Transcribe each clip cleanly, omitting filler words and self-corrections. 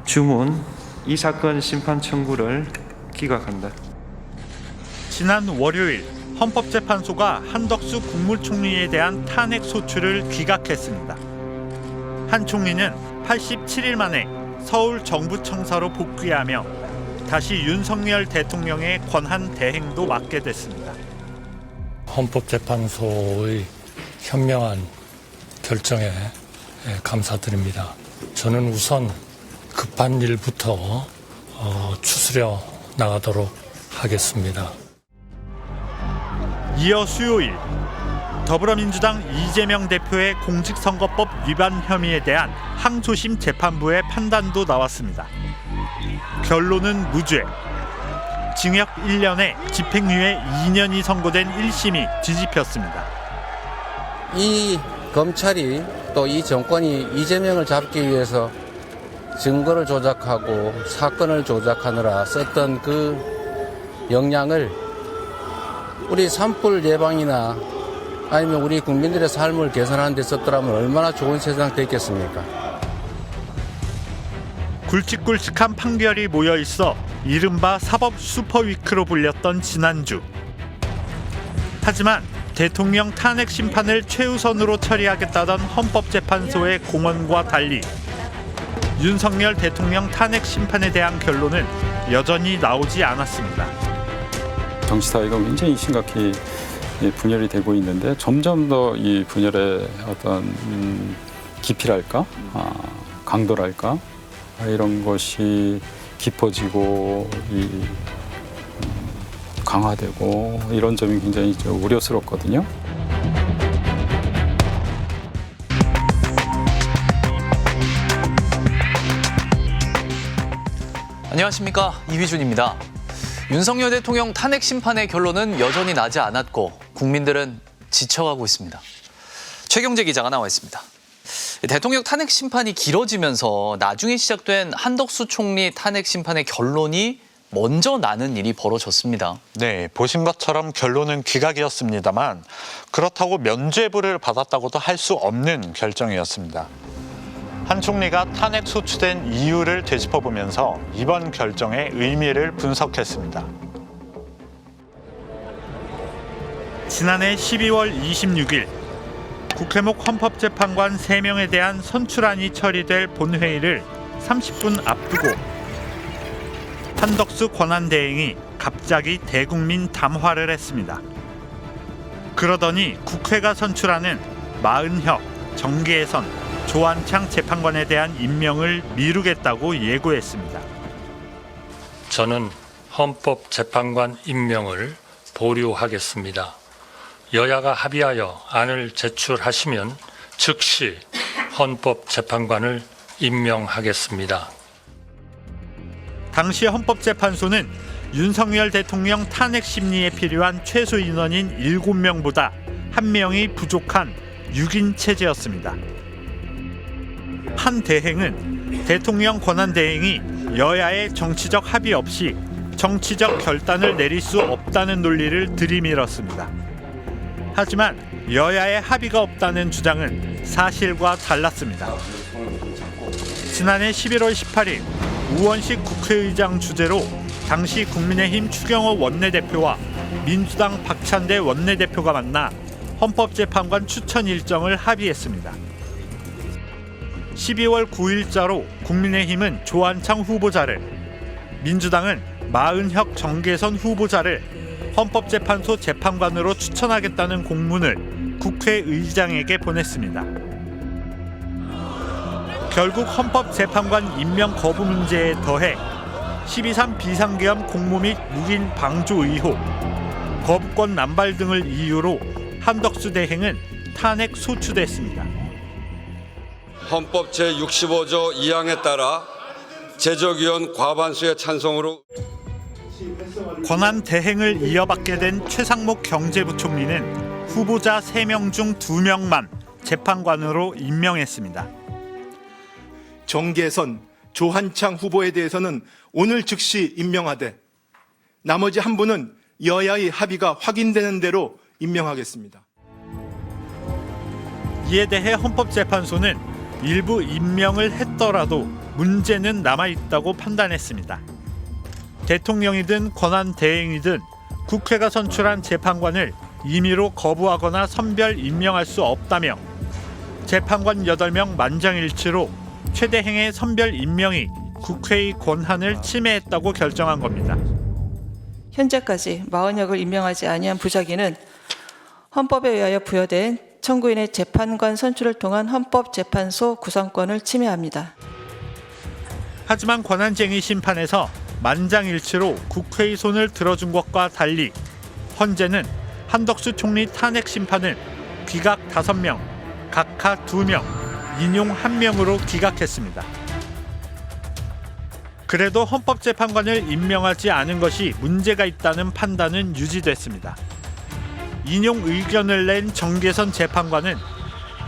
주문 이 사건 심판 청구를 기각한다. 지난 월요일 헌법재판소가 한덕수 국무총리에 대한 탄핵 소추를 기각했습니다. 한 총리는 87일 만에 서울 정부청사로 복귀하며 다시 윤석열 대통령의 권한 대행도 맡게 됐습니다. 헌법재판소의 현명한 결정에 감사드립니다. 저는 우선 급한 일부터 추스려 나가도록 하겠습니다. 이어 수요일 더불어민주당 이재명 대표의 공직선거법 위반 혐의에 대한 항소심 재판부의 판단도 나왔습니다. 결론은 무죄. 징역 1년에 집행유예 2년이 선고된 1심이 뒤집혔습니다. 이 검찰이 또 이 정권이 이재명을 잡기 위해서 증거를 조작하고 사건을 조작하느라 썼던 그 역량을 우리 산불 예방이나 아니면 우리 국민들의 삶을 개선하는 데 썼더라면 얼마나 좋은 세상 됐겠습니까? 굵직굵직한 판결이 모여있어 이른바 사법 슈퍼위크로 불렸던 지난주. 하지만 대통령 탄핵 심판을 최우선으로 처리하겠다던 헌법재판소의 공언과 달리 윤석열 대통령 탄핵 심판에 대한 결론은 여전히 나오지 않았습니다. 정치 사회가 굉장히 심각히 분열이 되고 있는데 점점 더 이 분열의 어떤 깊이랄까, 강도랄까 이런 것이 깊어지고 강화되고 이런 점이 굉장히 좀 우려스럽거든요. 안녕하십니까, 이휘준입니다. 윤석열 대통령 탄핵 심판의 결론은 여전히 나지 않았고 국민들은 지쳐가고 있습니다. 최경재 기자가 나와 있습니다. 대통령 탄핵 심판이 길어지면서 나중에 시작된 한덕수 총리 탄핵 심판의 결론이 먼저 나는 일이 벌어졌습니다. 네, 보신 것처럼 결론은 기각이었습니다만 그렇다고 면죄부를 받았다고도 할 수 없는 결정이었습니다. 한 총리가 탄핵 소추된 이유를 되짚어보면서 이번 결정의 의미를 분석했습니다. 지난해 12월 26일 국회목 헌법재판관 3명에 대한 선출안이 처리될 본회의를 30분 앞두고 한덕수 권한대행이 갑자기 대국민 담화를 했습니다. 그러더니 국회가 선출하는 마은혁, 정계선, 조한창 재판관에 대한 임명을 미루겠다고 예고했습니다. 저는 헌법재판관 임명을 보류하겠습니다. 여야가 합의하여 안을 제출하시면 즉시 헌법재판관을 임명하겠습니다. 당시 헌법재판소는 윤석열 대통령 탄핵 심리에 필요한 최소 인원인 7명보다 1명이 부족한 6인 체제였습니다. 한 대행은 대통령 권한대행이 여야의 정치적 합의 없이 정치적 결단을 내릴 수 없다는 논리를 들이밀었습니다. 하지만 여야의 합의가 없다는 주장은 사실과 달랐습니다. 지난해 11월 18일 우원식 국회의장 주재로 당시 국민의힘 추경호 원내대표와 민주당 박찬대 원내대표가 만나 헌법재판관 추천 일정을 합의했습니다. 12월 9일자로 국민의힘은 조한창 후보자를, 민주당은 마은혁, 정계선 후보자를 헌법재판소 재판관으로 추천하겠다는 공문을 국회의장에게 보냈습니다. 결국 헌법재판관 임명 거부 문제에 더해 12.3 비상계엄 공모 및 묵인 방조 의혹, 거부권 남발 등을 이유로 한덕수 대행은 탄핵 소추됐습니다. 헌법 제65조 2항에 따라 제적위원 과반수의 찬성으로 권한 대행을 이어받게 된 최상목 경제부총리는 후보자 3명 중 2명만 재판관으로 임명했습니다. 정계선, 조한창 후보에 대해서는 오늘 즉시 임명하되 나머지 한 분은 여야의 합의가 확인되는 대로 임명하겠습니다. 이에 대해 헌법재판소는 일부 임명을 했더라도 문제는 남아있다고 판단했습니다. 대통령이든 권한대행이든 국회가 선출한 재판관을 임의로 거부하거나 선별 임명할 수 없다며 재판관 8명 만장일치로 최대행의 선별 임명이 국회의 권한을 침해했다고 결정한 겁니다. 현재까지 40역을 임명하지 아니한 부작위는 헌법에 의하여 부여된 청구인의 재판관 선출을 통한 헌법재판소 구성권을 침해합니다. 하지만 권한쟁의 심판에서 만장일치로 국회의 손을 들어준 것과 달리 헌재는 한덕수 총리 탄핵 심판을 기각 5명, 각하 2명, 인용 1명으로 기각했습니다. 그래도 헌법재판관을 임명하지 않은 것이 문제가 있다는 판단은 유지됐습니다. 인용 의견을 낸 정계선 재판관은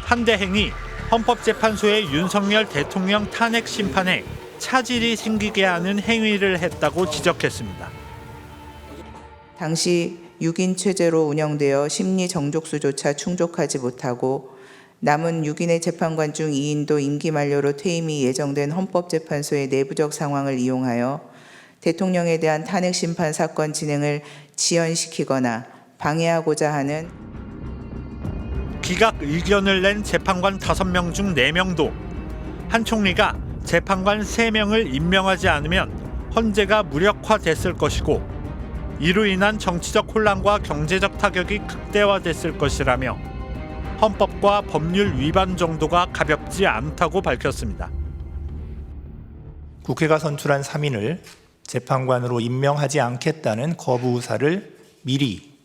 한대행이 헌법재판소의 윤석열 대통령 탄핵 심판에 차질이 생기게 하는 행위를 했다고 지적했습니다. 당시 6인 체제로 운영되어 심리 정족수조차 충족하지 못하고 남은 6인의 재판관 중 2인도 임기 만료로 퇴임이 예정된 헌법재판소의 내부적 상황을 이용하여 대통령에 대한 탄핵 심판 사건 진행을 지연시키거나 방해하고자 하는 기각 의견을 낸 재판관 5명 중 4명도 한 총리가 재판관 3명을 임명하지 않으면 헌재가 무력화됐을 것이고 이로 인한 정치적 혼란과 경제적 타격이 극대화됐을 것이라며 헌법과 법률 위반 정도가 가볍지 않다고 밝혔습니다. 국회가 선출한 3인을 재판관으로 임명하지 않겠다는 거부 의사를 미리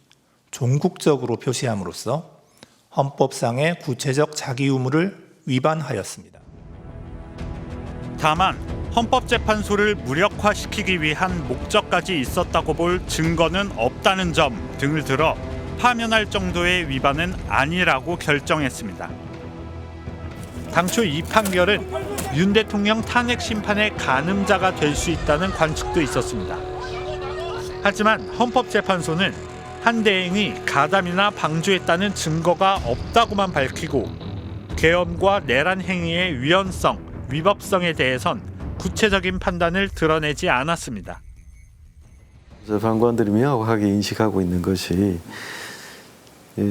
종국적으로 표시함으로써 헌법상의 구체적 자기 의무를 위반하였습니다. 다만 헌법재판소를 무력화시키기 위한 목적까지 있었다고 볼 증거는 없다는 점 등을 들어 파면할 정도의 위반은 아니라고 결정했습니다. 당초 이 판결은 윤 대통령 탄핵 심판의 가늠자가 될 수 있다는 관측도 있었습니다. 하지만 헌법재판소는 한 대행이 가담이나 방조했다는 증거가 없다고만 밝히고 계엄과 내란 행위의 위헌성, 위법성에 대해선 구체적인 판단을 드러내지 않았습니다. 재판관들이 명확하게 인식하고 있는 것이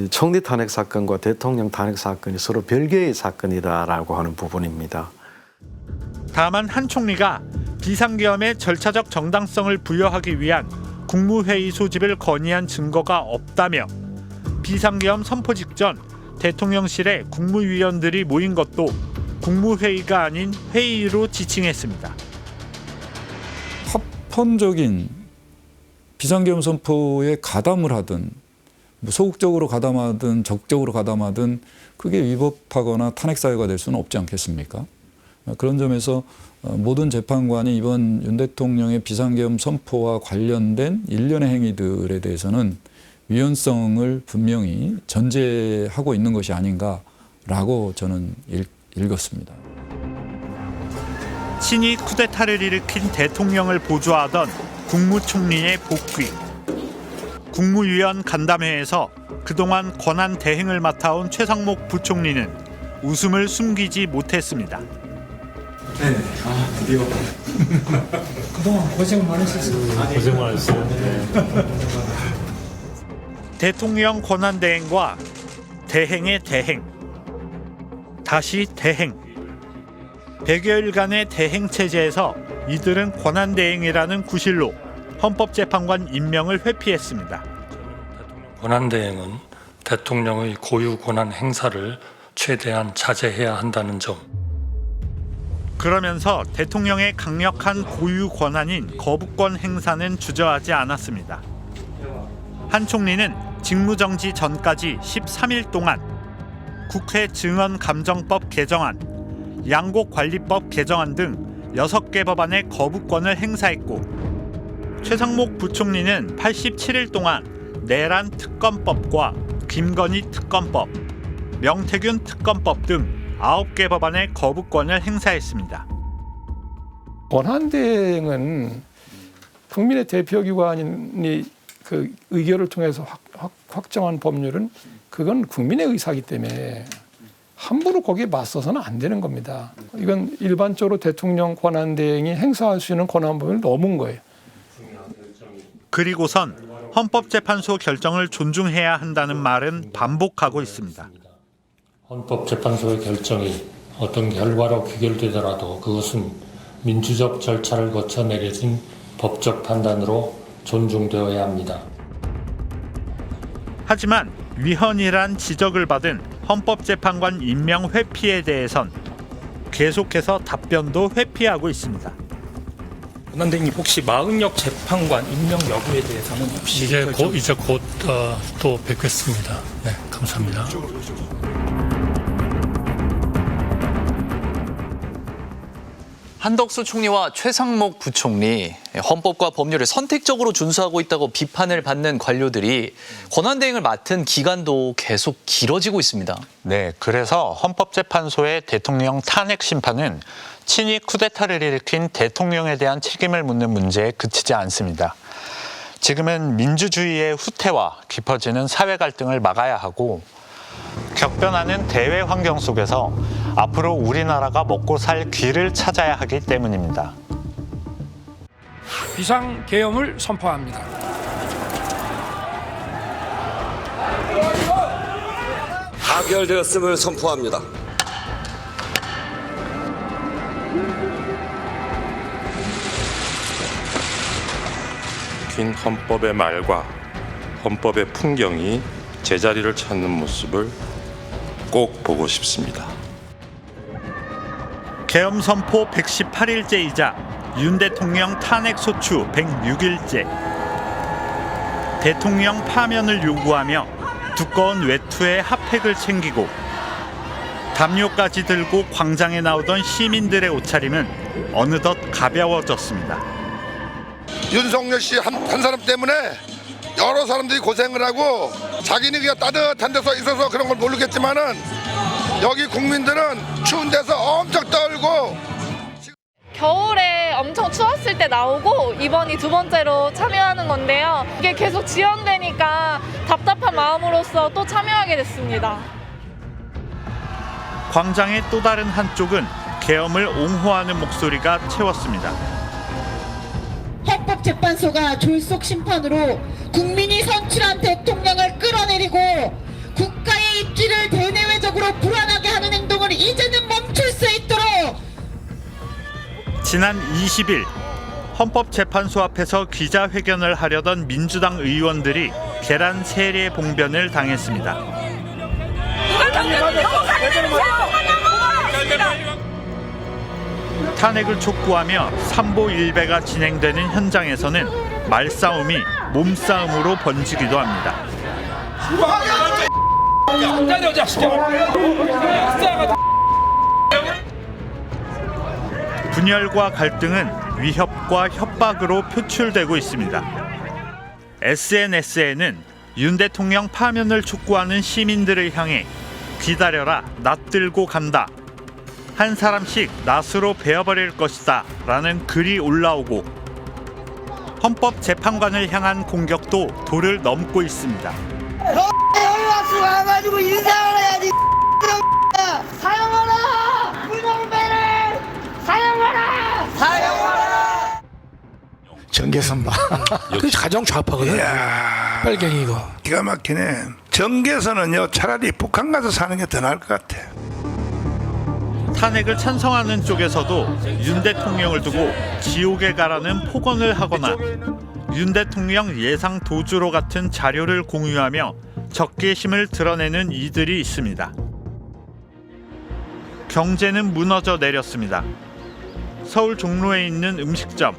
총리 탄핵 사건과 대통령 탄핵 사건이 서로 별개의 사건이다라고 하는 부분입니다. 다만 한 총리가 비상계엄의 절차적 정당성을 부여하기 위한 국무회의 소집을 건의한 증거가 없다며 비상계엄 선포 직전 대통령실에 국무위원들이 모인 것도 국무회의가 아닌 회의로 지칭했습니다. 합헌적인 비상계엄 선포에 가담을 하든 소극적으로 가담하든 적극적으로 가담하든 그게 위법하거나 탄핵 사유가 될 수는 없지 않겠습니까? 그런 점에서 모든 재판관이 이번 윤 대통령의 비상계엄 선포와 관련된 일련의 행위들에 대해서는 위헌성을 분명히 전제하고 있는 것이 아닌가라고 저는 읽었습니다. 친이 쿠데타를 일으킨 대통령을 보좌하던 국무총리의 복귀. 국무위원 간담회에서 그동안 권한 대행을 맡아온 최상목 부총리는 웃음을 숨기지 못했습니다. 네, 드디어. 그동안 고생 많으셨어요. 고생 많으셨어요. 네. 대통령 권한 대행과 대행의 대행, 다시 대행. 100여일간의 대행 체제에서 이들은 권한 대행이라는 구실로 헌법재판관 임명을 회피했습니다. 권한대행은 대통령의 고유 권한 행사를 최대한 자제해야 한다는 점. 그러면서 대통령의 강력한 고유 권한인 거부권 행사는 주저하지 않았습니다. 한 총리는 직무정지 전까지 13일 동안 국회 증언감정법 개정안, 양곡관리법 개정안 등 6개 법안의 거부권을 행사했고 최상목 부총리는 87일 동안 내란 특검법과 김건희 특검법, 명태균 특검법 등 9개 법안의 거부권을 행사했습니다. 권한대행은 국민의 대표기관이 그 의결을 통해서 확정한 법률은 그건 국민의 의사이기 때문에 함부로 거기에 맞서서는 안 되는 겁니다. 이건 일반적으로 대통령 권한대행이 행사할 수 있는 권한 범위를 넘은 거예요. 그리고선 헌법재판소 결정을 존중해야 한다는 말은 반복하고 있습니다. 헌법재판소의 결정이 어떤 결과로 귀결되더라도 그것은 민주적 절차를 거쳐 내려진 법적 판단으로 존중되어야 합니다. 하지만 위헌이란 지적을 받은 헌법재판관 임명 회피에 대해선 계속해서 답변도 회피하고 있습니다. 권한대행이 혹시 마은혁 재판관 임명 여부에 대해서는 혹시 이제 곧 또 뵙겠습니다. 네, 감사합니다. 한덕수 총리와 최상목 부총리, 헌법과 법률을 선택적으로 준수하고 있다고 비판을 받는 관료들이 권한대행을 맡은 기간도 계속 길어지고 있습니다. 네, 그래서 헌법재판소의 대통령 탄핵 심판은 친위 쿠데타를 일으킨 대통령에 대한 책임을 묻는 문제에 그치지 않습니다. 지금은 민주주의의 후퇴와 깊어지는 사회 갈등을 막아야 하고 격변하는 대외 환경 속에서 앞으로 우리나라가 먹고 살 길을 찾아야 하기 때문입니다. 비상계엄을 선포합니다. 가결되었음을 선포합니다. 긴 헌법의 말과 헌법의 풍경이 제자리를 찾는 모습을 꼭 보고 싶습니다. 계엄 선포 118일째이자 윤 대통령 탄핵 소추 106일째. 대통령 파면을 요구하며 두꺼운 외투에 핫팩을 챙기고 담요까지 들고 광장에 나오던 시민들의 옷차림은 어느덧 가벼워졌습니다. 윤석열 씨 한 사람 때문에 여러 사람들이 고생을 하고 자기는 그냥 따뜻한 데서 있어서 그런 걸 모르겠지만은 여기 국민들은 추운 데서 엄청 떨고 겨울에 엄청 추웠을 때 나오고 이번이 두 번째로 참여하는 건데요. 이게 계속 지연되니까 답답한 마음으로서 또 참여하게 됐습니다. 광장의 또 다른 한쪽은 계엄을 옹호하는 목소리가 채웠습니다. 헌법재판소가 졸속 심판으로 국민이 선출한 대통령을 끌어내리고 국가의 입지를 대내외적으로 불안하게 하는 행동을 이제는 멈출 수 있도록 지난 20일 헌법재판소 앞에서 기자회견을 하려던 민주당 의원들이 계란 세례 봉변을 당했습니다. 탄핵을 촉구하며 삼보일배가 진행되는 현장에서는 말싸움이 몸싸움으로 번지기도 합니다. 분열과 갈등은 위협과 협박으로 표출되고 있습니다. SNS에는 윤 대통령 파면을 촉구하는 시민들을 향해 기다려라, 낯들고 간다. 한 사람씩 낫으로 베어버릴 것이다 라는 글이 올라오고 헌법재판관을 향한 공격도 도를 넘고 있습니다. 와가지고 인사를 해야지. 사용하라. 문영배를 사용하라. 사용하라. 정계선 봐. 그 가장 좌파거든. 빨갱이 이거. 기가 막히네. 정계선은요 차라리 북한 가서 사는 게 더 나을 것 같아. 탄핵을 찬성하는 쪽에서도 윤 대통령을 두고 지옥에 가라는 폭언을 하거나 윤 대통령 예상 도주로 같은 자료를 공유하며 적개심을 드러내는 이들이 있습니다. 경제는 무너져 내렸습니다. 서울 종로에 있는 음식점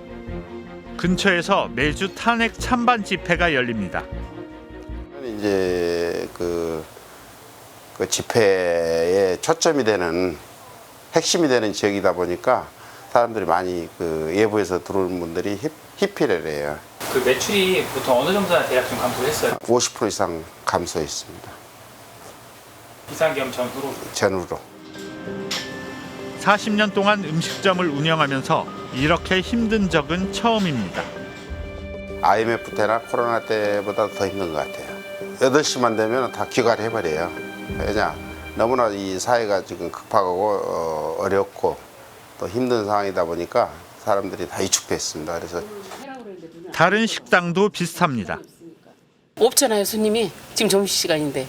근처에서 매주 탄핵 찬반 집회가 열립니다. 이제 그 집회에 초점이 되는 핵심이 되는 지역이다 보니까 사람들이 많이 그 예부에서 들어오는 분들이 히피를 해요. 그 매출이 보통 어느 정도나 대략 좀 감소했어요? 50% 이상 감소했습니다. 비상계엄 전후로? 40년 동안 음식점을 운영하면서 이렇게 힘든 적은 처음입니다. IMF 때나 코로나 때보다 더 힘든 것 같아요. 8시만 되면 다 귀가를 해버려요. 왜냐? 너무나 이 사회가 지금 급하고 어렵고 또 힘든 상황이다 보니까 사람들이 다 위축됐습니다. 그래서 다른 식당도 비슷합니다. 없잖아요, 손님이. 지금 점심시간인데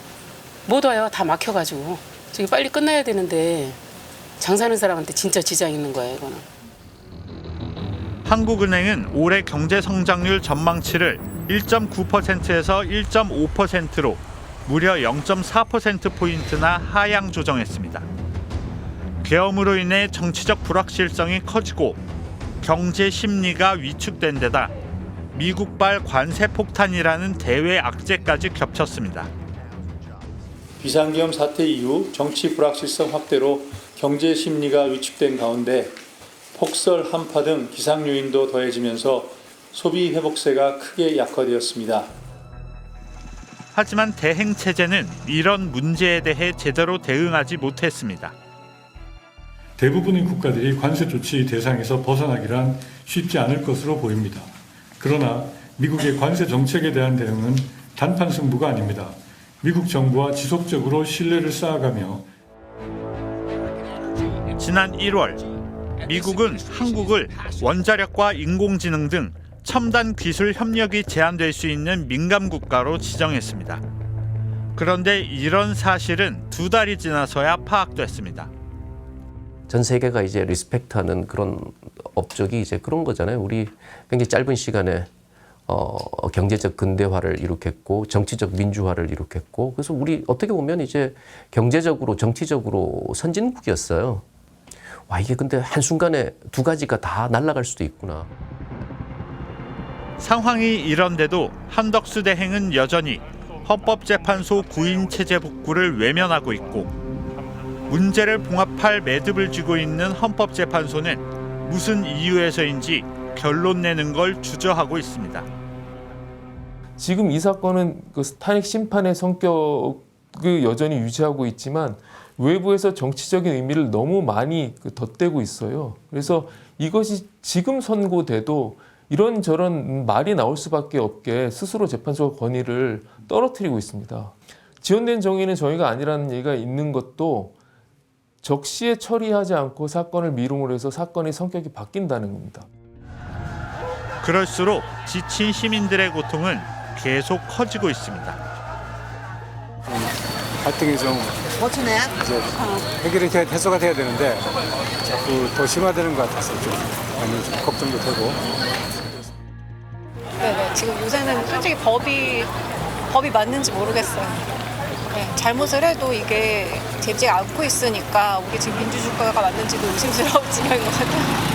못 와요. 다 막혀가지고. 저기 빨리 끝나야 되는데 장사하는 사람한테 진짜 지장 있는 거예요, 이거는. 한국은행은 올해 경제 성장률 전망치를 1.9%에서 1.5%로 무려 0.4%포인트나 하향 조정했습니다. 계엄으로 인해 정치적 불확실성이 커지고 경제 심리가 위축된 데다 미국발 관세 폭탄이라는 대외 악재까지 겹쳤습니다. 비상계엄 사태 이후 정치 불확실성 확대로 경제 심리가 위축된 가운데 폭설, 한파 등 기상 요인도 더해지면서 소비 회복세가 크게 약화되었습니다. 하지만 대행 체제는 이런 문제에 대해 제대로 대응하지 못했습니다. 대부분의 국가들이 관세 조치 대상에서 벗어나기란 쉽지 않을 것으로 보입니다. 그러나 미국의 관세 정책에 대한 대응은 단판 승부가 아닙니다. 미국 정부와 지속적으로 신뢰를 쌓아가며 지난 1월 미국은 한국을 원자력과 인공지능 등 첨단 기술 협력이 제한될 수 있는 민감 국가로 지정했습니다. 그런데 이런 사실은 2달이 지나서야 파악됐습니다. 전 세계가 이제 리스펙트하는 그런 업적이 이제 그런 거잖아요. 우리 굉장히 짧은 시간에 경제적 근대화를 이룩했고 정치적 민주화를 이룩했고 그래서 우리 어떻게 보면 이제 경제적으로 정치적으로 선진국이었어요. 와 이게 근데 한순간에 두 가지가 다 날아갈 수도 있구나. 상황이 이런데도 한덕수 대행은 여전히 헌법재판소 구인 체제 복구를 외면하고 있고 문제를 봉합할 매듭을 쥐고 있는 헌법재판소는 무슨 이유에서인지 결론 내는 걸 주저하고 있습니다. 지금 이 사건은 그 탄핵 심판의 성격을 여전히 유지하고 있지만 외부에서 정치적인 의미를 너무 많이 덧대고 있어요. 그래서 이것이 지금 선고돼도 이런저런 말이 나올 수밖에 없게 스스로 재판소가 권위를 떨어뜨리고 있습니다. 지연된 정의는 정의가 아니라는 얘기가 있는 것도 적시에 처리하지 않고 사건을 미rum으로 해서 사건의 성격이 바뀐다는 겁니다. 그럴수록 지친 시민들의 고통은 계속 커지고 있습니다. 갈등이 좀 이제 해결이 해소가 돼야 되는데 자꾸 더 심화되는 것 같아서 좀 많이 좀 걱정도 되고. 네네, 지금 요새는 솔직히 법이 맞는지 모르겠어요. 네, 잘못을 해도 이게 되지 않고 있으니까 우리 지금 민주주의가 맞는지도 의심스러운 지경인 것 같아요.